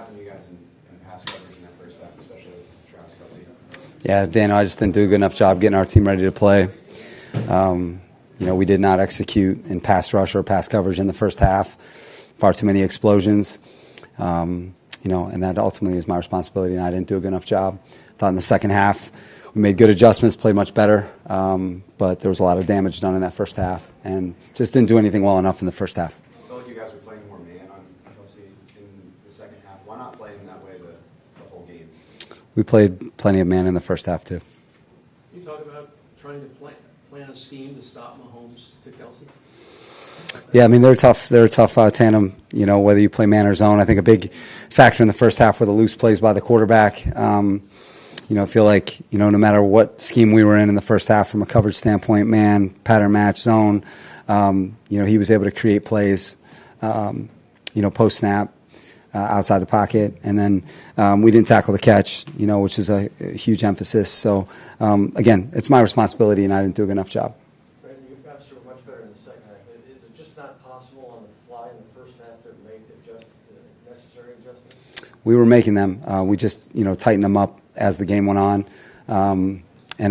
happened to you guys in pass coverage in that first half, especially with Travis Kelce? Yeah, Daniel, I just didn't do a good enough job getting our team ready to play. We did not execute in pass rush or pass coverage in the first half. Far too many explosions. And that ultimately is my responsibility, and I didn't do a good enough job. I thought in the second half we made good adjustments, played much better, but there was a lot of damage done in that first half, and just didn't do anything well enough in the first half. I felt like you guys were playing more man on Kelce in the second half. Why not play him that way the whole game? We played plenty of man in the first half, too. You talk about trying to plan a scheme to stop Mahomes to Kelce? Yeah, I mean, they're a tough tandem, whether you play man or zone. I think a big factor in the first half were the loose plays by the quarterback. I feel like, no matter what scheme we were in the first half from a coverage standpoint, man, pattern match, zone, he was able to create plays, post-snap, outside the pocket. And then we didn't tackle the catch, which is a huge emphasis. So, again, it's my responsibility, and I didn't do a good enough job. Brandon, you guys were much better in the second half. Is it just not possible on the fly in the first half to make the necessary adjustments? We were making them. We just, tightened them up as the game went on. And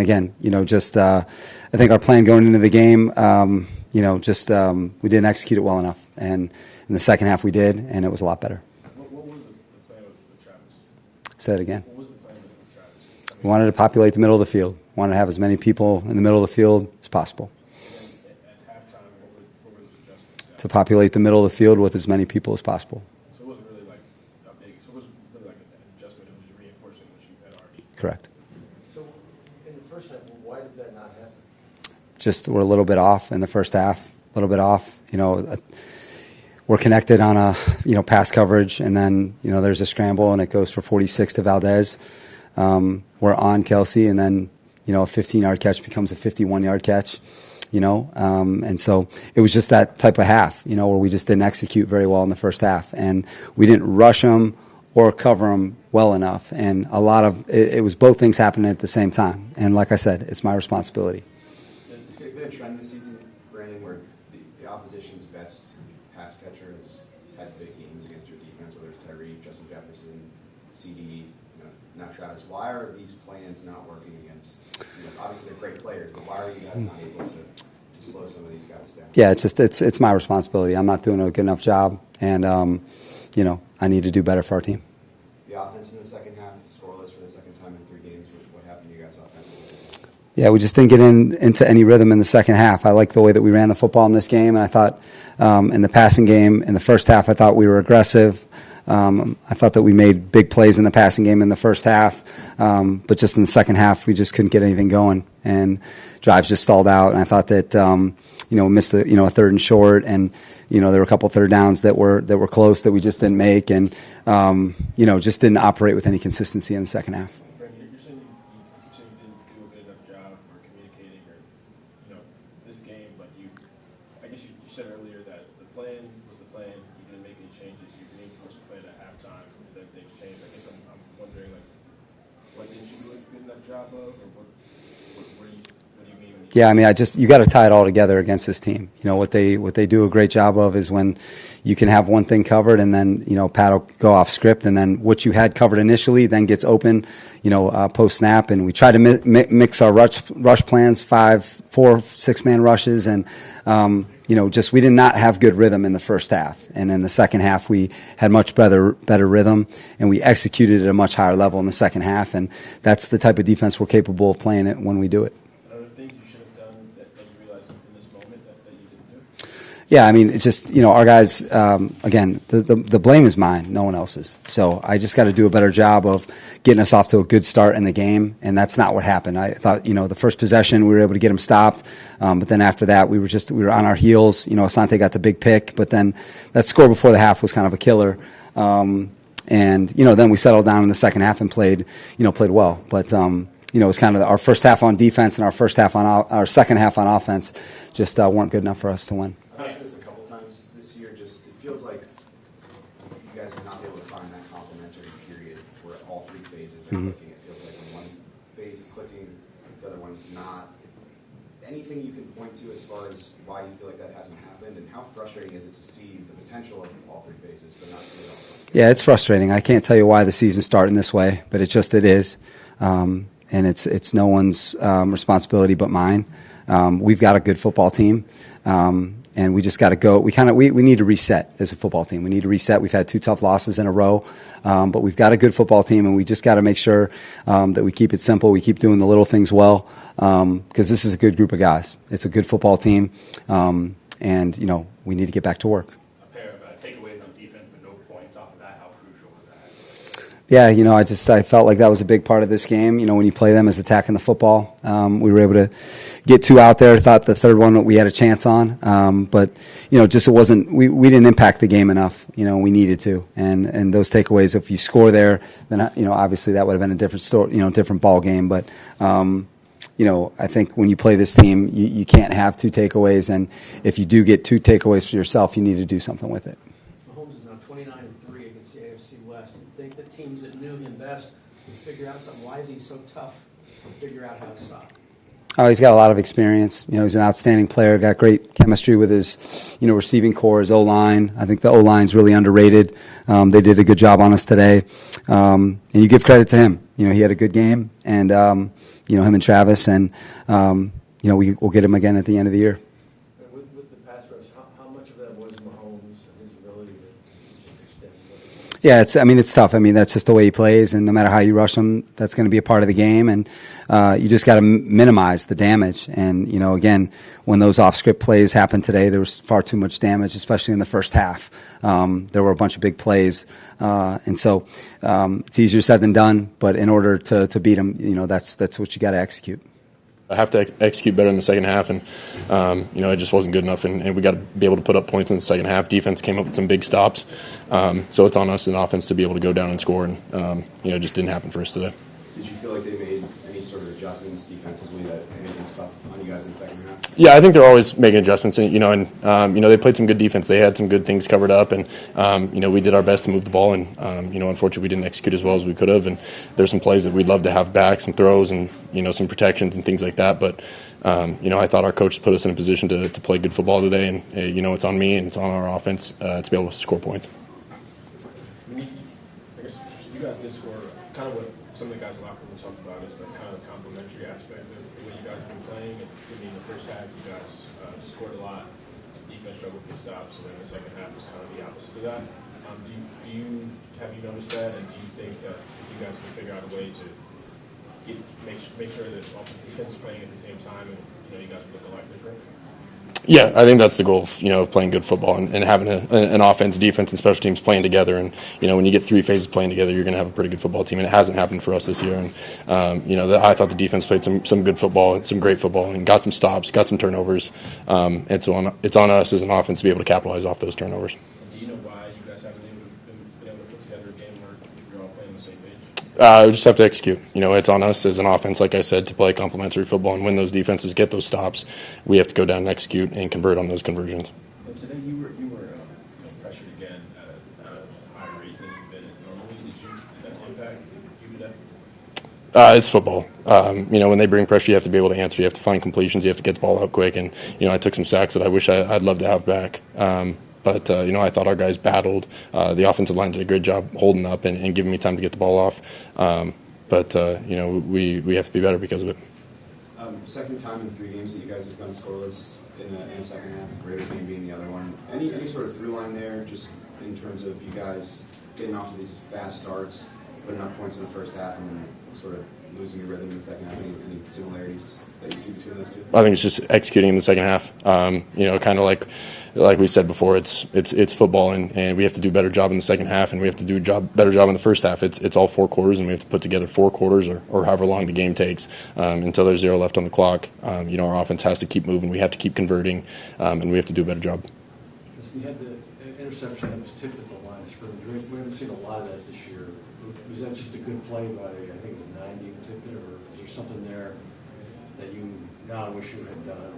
again, I think our plan going into the game, we didn't execute it well enough. And in the second half we did, and it was a lot better. What was the plan with Travis? Say it again. What was the plan with Travis? We wanted to populate the middle of the field. We wanted to have as many people in the middle of the field as possible. At halftime, what were those adjustments? To populate the middle of the field with as many people as possible. So it wasn't really like it wasn't really like an adjustment. It was reinforcing what you had already. Correct. So in the first half, why did that not happen? Just we're a little bit off in the first half. A little bit off. We're connected on a pass coverage, and then there's a scramble, and it goes for 46 to Valdez. We're on Kelce, and then a 15-yard catch becomes a 51-yard catch. And so it was just that type of half, where we just didn't execute very well in the first half, and we didn't rush them or cover them well enough. And a lot of it was both things happening at the same time. And like I said, it's my responsibility. There's been a trend this season, Brandon, where the opposition's best pass catcher has had big games against your defense, whether it's Tyreek, Justin Jefferson, CD, now Travis. Why are these plans not working against? Obviously they're great players, but why are you guys not able to slow some of these guys down? Yeah, it's my responsibility. I'm not doing a good enough job, and I need to do better for our team. The offense in the second half, scoreless for the second time in 3 games. What happened to you guys offensively? Yeah, we just didn't get into any rhythm in the second half. I like the way that we ran the football in this game, and I thought in the passing game in the first half, I thought we were aggressive. I thought that we made big plays in the passing game in the first half, but just in the second half, we just couldn't get anything going, and drives just stalled out. And I thought that we missed a third and short, and there were a couple third downs that were close that we just didn't make, and just didn't operate with any consistency in the second half. Brandon, you're saying you keep saying you didn't do a good enough job or communicating or this game, but I guess you said earlier that the plan was the plan. You didn't make any changes. You reinforced the plan at halftime, and then things changed. I guess I'm wondering what didn't you do a good enough job of, or what do you mean? Yeah, I mean, you got to tie it all together against this team. What they do a great job of is when you can have one thing covered, and then Pat will go off script, and then what you had covered initially then gets open, post snap, and we try to mix our rush plans, 5, 4, 6-man rushes, and we did not have good rhythm in the first half, and in the second half we had much better rhythm, and we executed at a much higher level in the second half, and that's the type of defense we're capable of playing it when we do it. Are there things you should have done that you realized in this moment that you didn't do? Yeah, I mean, it's just, our guys, again, the blame is mine, no one else's. So I just got to do a better job of getting us off to a good start in the game, and that's not what happened. I thought, the first possession, we were able to get them stopped, but then after that, we were on our heels. Asante got the big pick, but then that score before the half was kind of a killer. And, then we settled down in the second half and played well. But, it was kind of our first half on defense and our second half on offense just weren't good enough for us to win. I've asked this a couple times this year. It feels like you guys are not able to find that complementary period where all 3 phases are clicking. It feels like when one phase is clicking, the other one's not. anything you can point to as far as why you feel like that hasn't happened, and how frustrating is it to see the potential of all three phases, but not see it all? Yeah, it's frustrating. I can't tell you why the season's starting this way, but it is. And it's no one's responsibility but mine. We've got a good football team, and we just got to go. We need to reset as a football team. We need to reset. We've had 2 tough losses in a row, but we've got a good football team, and we just got to make sure that we keep it simple. We keep doing the little things well, because this is a good group of guys. It's a good football team, and we need to get back to work. A pair of takeaways on defense, but no points off of that. How crucial was that? Yeah, I felt like that was a big part of this game. When you play them as attacking the football, we were able to get 2 out there. Thought the third one we had a chance on, but just it wasn't. We didn't impact the game enough. We needed to, and those takeaways. If you score there, then obviously that would have been a different story. Different ball game. But I think when you play this team, you can't have 2 takeaways, and if you do get 2 takeaways for yourself, you need to do something with it. Mahomes is now 29-3 against the AFC West. You think the teams that knew him best would figure out something? Why is he so tough to figure out how to stop? Oh, he's got a lot of experience. He's an outstanding player. Got great chemistry with his, receiving core, his O-line. I think the O-line's really underrated. They did a good job on us today, and you give credit to him. He had a good game, and him and Travis, and we'll get him again at the end of the year. With the pass rush, how much of that was Mahomes and his ability to just extend? Yeah, it's tough. That's just the way he plays, and no matter how you rush him, that's going to be a part of the game, and you just got to minimize the damage. And again, when those off-script plays happened today, there was far too much damage, especially in the first half. There were a bunch of big plays, and so it's easier said than done. But in order to beat him, that's what you got to execute. I have to execute better in the second half, and it just wasn't good enough, and we got to be able to put up points in the second half. Defense came up with some big stops, so it's on us in offense to be able to go down and score, and it just didn't happen for us today. Did you feel like they made any sort of adjustments defensively that made things tough on you guys in the second half? Yeah, I think they're always making adjustments, and they played some good defense. They had some good things covered up, and we did our best to move the ball, and unfortunately we didn't execute as well as we could have. And there's some plays that we'd love to have back, some throws, and some protections and things like that. But I thought our coach put us in a position to play good football today, and it's on me and it's on our offense to be able to score points. I guess you guys did score. Kind of what some of the guys in the locker room talked about is the kind of complementary aspect of the way you guys have been playing. In the first half, you guys scored a lot. Defense struggled with stops, and then the second half was kind of the opposite of that. Have you noticed that, and do you think that if you guys can figure out a way to make sure that defense is playing at the same time, and you guys look a lot different? Yeah, I think that's the goal of playing good football and having an offense, defense, and special teams playing together. And when you get 3 phases playing together, you're going to have a pretty good football team. And it hasn't happened for us this year. And I thought the defense played some good football and some great football and got some stops, got some turnovers. And so it's on us as an offense to be able to capitalize off those turnovers. Do you know why you guys haven't been able to put together a game where you're all playing on the same page? We just have to execute. It's on us as an offense, like I said, to play complementary football and win those defenses, get those stops. We have to go down and execute and convert on those conversions. And today you were pressured again at a higher rate than you've been normally. Did that impact you today? It's football. When they bring pressure, you have to be able to answer. You have to find completions. You have to get the ball out quick. And I took some sacks that I wish I'd love to have back. But I thought our guys battled. The offensive line did a great job holding up and giving me time to get the ball off. But we have to be better because of it. Second time in 3 games that you guys have gone scoreless in the second half, Raiders game being the other one. Any sort of through line there, just in terms of you guys getting off to these fast starts, putting up points in the first half, and then sort of losing your rhythm in the second half? Any similarities that you see between those two? I think it's just executing in the second half. Kind of like we said before, it's football, and we have to do a better job in the second half, and we have to do a better job in the first half. It's all 4 quarters, and we have to put together 4 quarters or however long the game takes until there's 0 left on the clock. Our offense has to keep moving. We have to keep converting, and we have to do a better job. We had the interception that was tipped at the line of scrimmage. We haven't seen a lot of that this year. Was that just a good play by, I think it was 90 who tipped it, or is there something there that you now wish you had done?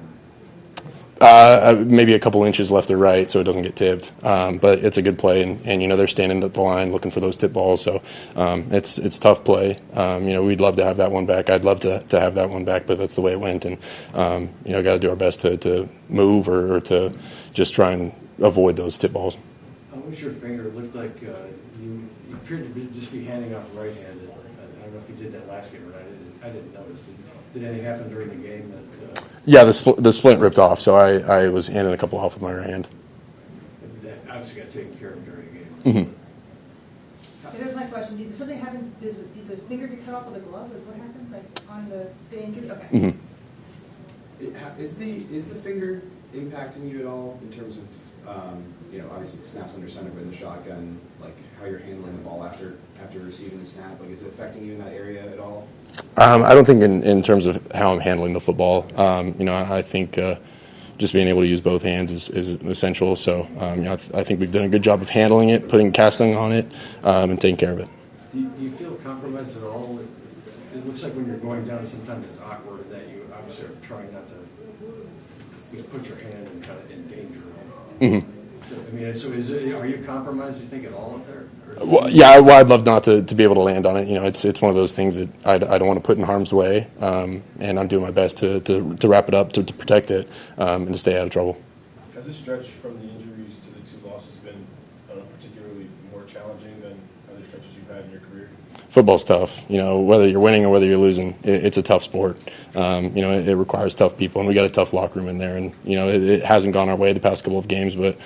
Maybe a couple inches left or right so it doesn't get tipped. But it's a good play, and they're standing at the line looking for those tip balls. So it's tough play. We'd love to have that one back. I'd love to have that one back, but that's the way it went. And got to do our best to move or to just try and avoid those tip balls. I wish your finger looked like you appeared to just be handing off right-handed. I don't know if you did that last game or not. I didn't notice. Did anything happen during the game that? Yeah, the splint ripped off, so I was handing a couple off with my right hand. That obviously got taken care of during the game. Mm-hmm. Okay, there's my question. Did something happen? Did the finger get cut off with a glove? Is what happened? Like on the injury? Okay. Mm-hmm. Is the finger impacting you at all in terms of, obviously it snaps under center, but in the shotgun, like how you're handling the ball after receiving the snap? Like, is it affecting you in that area at all? I don't think in terms of how I'm handling the football. I think just being able to use both hands is essential. So, I think we've done a good job of handling it, putting casting on it, and taking care of it. Do you feel compromised at all? It looks like when you're going down, sometimes it's awkward and that you obviously are trying not to put your hand in kind of in danger. Mm-hmm. Are you compromised, you think, at all up there? Well, yeah, I'd love not to be able to land on it. It's one of those things that I don't want to put in harm's way, and I'm doing my best to wrap it up, to protect it, and to stay out of trouble. Has this stretch from the injuries to the 2 losses been particularly more challenging than other stretches you've had in your career? Football's tough. Whether you're winning or whether you're losing, it's a tough sport. It requires tough people, and we got a tough locker room in there. And it hasn't gone our way the past couple of games, but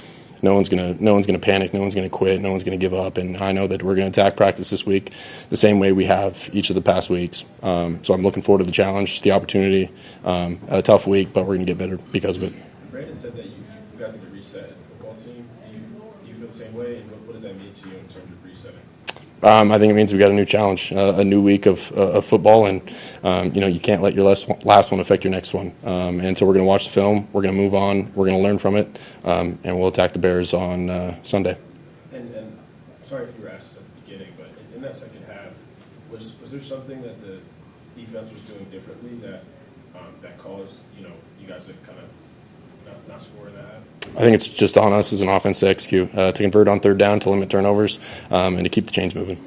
no one's gonna panic. No one's gonna quit. No one's gonna give up. And I know that we're gonna attack practice this week the same way we have each of the past weeks. So I'm looking forward to the challenge, the opportunity. A tough week, but we're gonna get better because of it. Brandon said that you guys need to reset as a football team. Do you feel the same way? And what does that mean to you in terms of resetting? I think it means we got a new challenge, a new week of football, and you can't let your last one affect your next one. And so we're going to watch the film, we're going to move on, we're going to learn from it, and we'll attack the Bears on Sunday. And sorry if you were asked at the beginning, but in that second half, was there something that the defense was doing differently that caused you guys to kind of not score in that half? I think it's just on us as an offense to execute, to convert on third down, to limit turnovers, and to keep the chains moving.